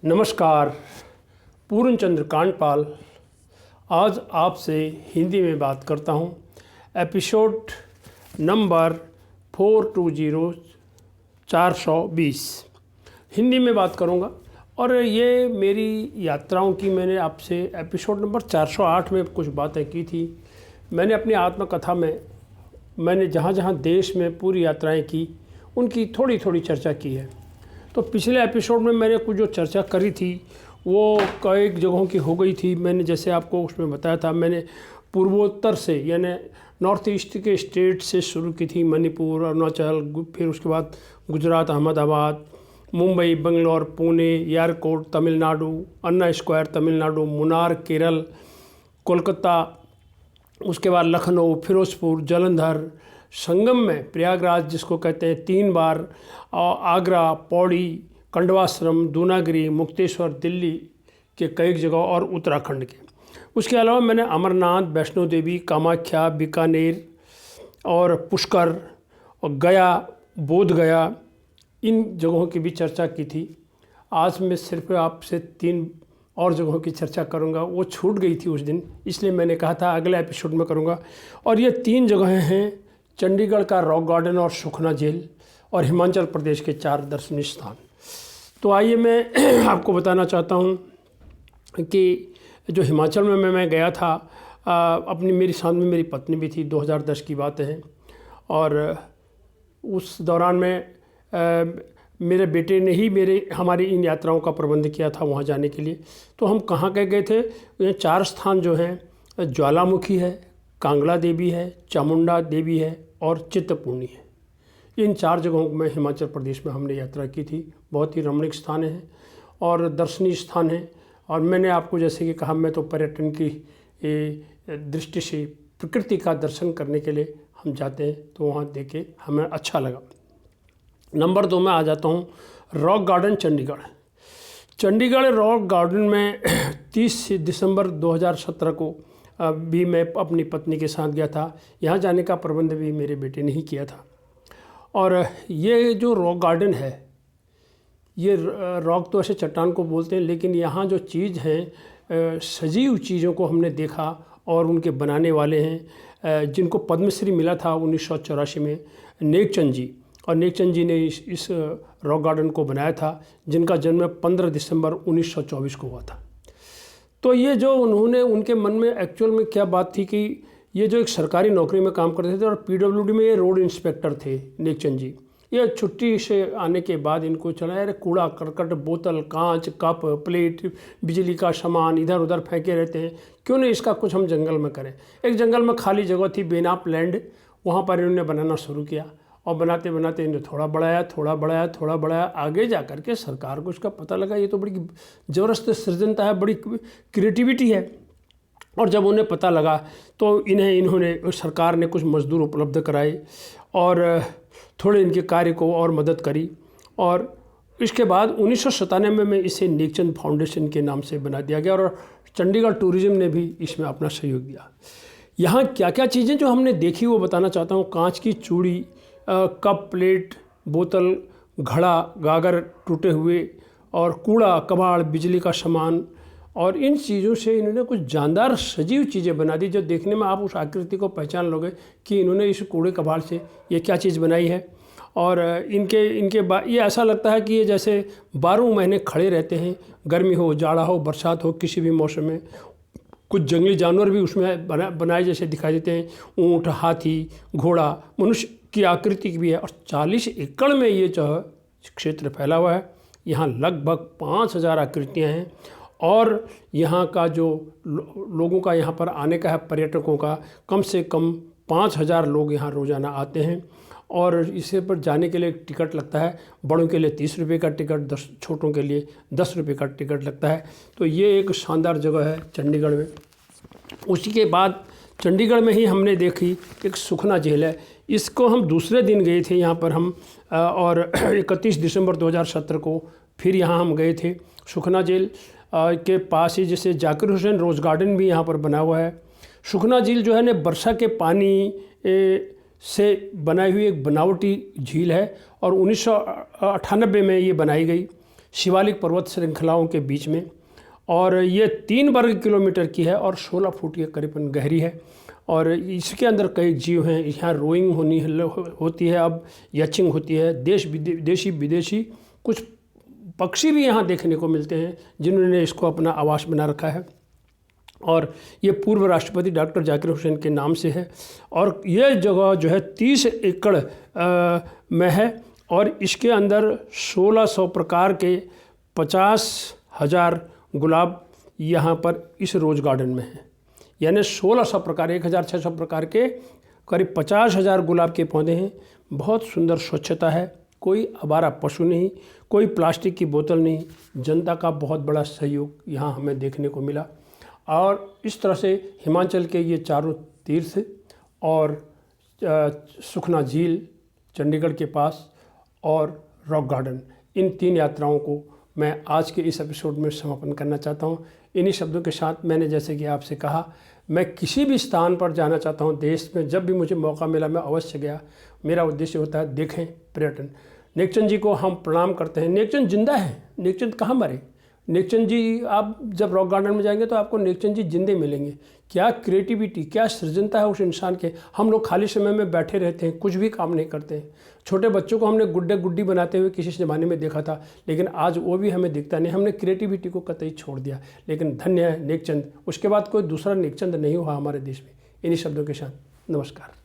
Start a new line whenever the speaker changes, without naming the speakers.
नमस्कार। पूर्ण चंद्र कांडपाल आज आपसे हिंदी में बात करता हूँ। एपिसोड नंबर 420 420 हिंदी में बात करूँगा। और ये मेरी यात्राओं की मैंने आपसे एपिसोड नंबर 408 में कुछ बातें की थी। मैंने अपनी आत्मकथा में मैंने जहाँ जहाँ देश में पूरी यात्राएं की उनकी थोड़ी थोड़ी चर्चा की है। तो पिछले एपिसोड में मैंने कुछ जो चर्चा करी थी वो कई जगहों की हो गई थी। मैंने जैसे आपको उसमें बताया था, मैंने पूर्वोत्तर से यानी नॉर्थ ईस्ट के स्टेट से शुरू की थी, मणिपुर, अरुणाचल, फिर उसके बाद गुजरात, अहमदाबाद, मुंबई, बंगलौर, पुणे, एयरपोर्ट तमिलनाडु, अन्ना स्क्वायर तमिलनाडु, मुन्नार केरल, कोलकाता, उसके बाद लखनऊ, फिरोजपुर, जालंधर, संगम में प्रयागराज जिसको कहते हैं 3 बार, और आगरा, पौड़ी, खंडवाश्रम, दूनागिरी, मुक्तेश्वर, दिल्ली के कई जगह और उत्तराखंड के। उसके अलावा मैंने अमरनाथ, वैष्णो देवी, कामाख्या, बीकानेर और पुष्कर और गया, बोध गया, इन जगहों की भी चर्चा की थी। आज मैं सिर्फ आपसे 3 और जगहों की चर्चा करूंगा। वो छूट गई थी उस दिन, इसलिए मैंने कहा था अगले एपिसोड में करूंगा। और ये 3 जगहें हैं, चंडीगढ़ का रॉक गार्डन और सुखना झील और हिमाचल प्रदेश के 4 दर्शनीय स्थान। तो आइए मैं आपको बताना चाहता हूँ कि जो हिमाचल में मैं गया था, अपनी मेरी साथ में मेरी पत्नी भी थी, 2010 की बात है। और उस दौरान में मेरे बेटे ने ही हमारी इन यात्राओं का प्रबंध किया था वहाँ जाने के लिए। तो हम कहाँ गए थे? ये 4 स्थान जो हैं, ज्वालामुखी है, कांगड़ा देवी है, चामुंडा देवी है और चिंतपूर्णी है। इन 4 जगहों में हिमाचल प्रदेश में हमने यात्रा की थी। बहुत ही रमणीक स्थान हैं और दर्शनीय स्थान हैं। और मैंने आपको जैसे कि कहा, मैं तो पर्यटन की दृष्टि से प्रकृति का दर्शन करने के लिए हम जाते हैं, तो वहाँ देख के हमें अच्छा लगा। नंबर 2 में आ जाता हूँ, rock garden Chandigarh. Chandigarh rock garden में 30 दिसंबर 2017 को भी मैं अपनी पत्नी के साथ गया था। यहाँ जाने का प्रबंध भी मेरे बेटे ने ही किया था। और ये जो रॉक गार्डन है, ये रॉक तो ऐसे चट्टान को बोलते हैं, लेकिन यहाँ जो चीज़ है, सजीव चीज़ों को हमने देखा। और उनके बनाने वाले हैं जिनको पद्मश्री मिला था 1984 में, नेकचंद जी। और नेकचंद जी ने इस रॉक गार्डन को बनाया था, जिनका जन्म 15 दिसंबर 1924 को हुआ था। तो ये जो उन्होंने, उनके मन में एक्चुअल में क्या बात थी कि ये जो एक सरकारी नौकरी में काम करते थे और पीडब्ल्यूडी में ये रोड इंस्पेक्टर थे नेकचंद जी। ये छुट्टी से आने के बाद इनको चला, यार कूड़ा करकट, बोतल, कांच, कप, प्लेट, बिजली का सामान इधर उधर फेंके रहते हैं, क्यों नहीं इसका कुछ हम जंगल में करें। एक जंगल में खाली जगह थी, बेनाप लैंड, वहाँ पर इन्होंने बनाना शुरू किया। और बनाते बनाते इन्हें थोड़ा बढ़ाया, आगे जा कर के सरकार को इसका पता लगा ये तो बड़ी ज़बरदस्त सृजनता है, बड़ी क्रिएटिविटी है। और जब उन्हें पता लगा तो इन्होंने सरकार ने कुछ मजदूर उपलब्ध कराए और थोड़े इनके कार्य को और मदद करी। और इसके बाद 1997 में इसे नेकचंद फाउंडेशन के नाम से बना दिया गया और चंडीगढ़ टूरिज़्म ने भी इसमें अपना सहयोग दिया। यहाँ क्या क्या चीज़ें जो हमने देखी वो बताना चाहता हूँ। कांच की चूड़ी, कप, प्लेट, बोतल, घड़ा, गागर टूटे हुए और कूड़ा कबाड़, बिजली का सामान, और इन चीज़ों से इन्होंने कुछ जानदार सजीव चीज़ें बना दी जो देखने में आप उस आकृति को पहचान लोगे कि इन्होंने इस कूड़े कबाड़ से ये क्या चीज़ बनाई है। और इनके ये ऐसा लगता है कि ये जैसे 12 महीने खड़े रहते हैं, गर्मी हो, जाड़ा हो, बरसात हो, किसी भी मौसम में। कुछ जंगली जानवर भी उसमें बनाए जैसे दिखाई देते हैं, ऊँट, हाथी, घोड़ा, मनुष्य की आकृति भी है। और 40 एकड़ में ये जो क्षेत्र फैला हुआ है। यहाँ लगभग 5000 आकृतियाँ हैं। और यहाँ का जो लोगों का यहाँ पर आने का है, पर्यटकों का, कम से कम 5000 लोग यहाँ रोज़ाना आते हैं। और इसे पर जाने के लिए टिकट लगता है, बड़ों के लिए 30 रुपये का टिकट, छोटों के लिए 10 रुपये का टिकट लगता है। तो ये एक शानदार जगह है चंडीगढ़ में। उसी के बाद चंडीगढ़ में ही हमने देखी एक सुखना झील है। इसको हम दूसरे दिन गए थे यहाँ पर हम, और 31 दिसंबर 2017 को फिर यहाँ हम गए थे। सुखना झील के पास ही जैसे जाकिर हुसैन रोज़ गार्डन भी यहाँ पर बना हुआ है। सुखना झील जो है ना, वर्षा के पानी से बनाई हुई एक बनावटी झील है और 1998 में ये बनाई गई। शिवालिक पर्वत श्रृंखलाओं के बीच में, और ये 3 वर्ग किलोमीटर की है और 16 फुट ये करीबन गहरी है। और इसके अंदर कई जीव हैं। यहाँ रोइंग होती है, अब यचिंग होती है, देशी विदेशी कुछ पक्षी भी यहाँ देखने को मिलते हैं जिन्होंने इसको अपना आवास बना रखा है। और ये पूर्व राष्ट्रपति डॉक्टर जाकिर हुसैन के नाम से है। और ये जगह जो है 30 एकड़ में है और इसके अंदर 1600 प्रकार के 50,000 गुलाब यहाँ पर इस रोज़ गार्डन में है। यानी 1600 प्रकार, 1600 प्रकार के करीब 50,000 गुलाब के पौधे हैं। बहुत सुंदर स्वच्छता है, कोई आवारा पशु नहीं, कोई प्लास्टिक की बोतल नहीं। जनता का बहुत बड़ा सहयोग यहाँ हमें देखने को मिला। और इस तरह से हिमाचल के ये चारों तीर्थ और सुखना झील चंडीगढ़ के पास और रॉक गार्डन, इन 3 यात्राओं को मैं आज के इस एपिसोड में समापन करना चाहता हूँ। इन्हीं शब्दों के साथ मैंने जैसे कि आपसे कहा, मैं किसी भी स्थान पर जाना चाहता हूँ देश में, जब भी मुझे मौका मिला मैं अवश्य गया। मेरा उद्देश्य होता है देखें पर्यटन। नेकचंद जी को हम प्रणाम करते हैं। नेकचंद जिंदा है, नेकचंद कहाँ मरे। नेकचंद जी, आप जब रॉक गार्डन में जाएंगे तो आपको नेकचंद जी जिंदे मिलेंगे। क्या क्रिएटिविटी, क्या सृजनता है उस इंसान के। हम लोग खाली समय में बैठे रहते हैं, कुछ भी काम नहीं करते हैं। छोटे बच्चों को हमने गुड्डे गुड्डी बनाते हुए किसी ज़माने में देखा था, लेकिन आज वो भी हमें दिखता नहीं। हमने क्रिएटिविटी को कतई छोड़ दिया। लेकिन धन्य है नेकचंद, उसके बाद कोई दूसरा नेकचंद नहीं हुआ हमारे देश में। इन्हीं शब्दों के साथ नमस्कार।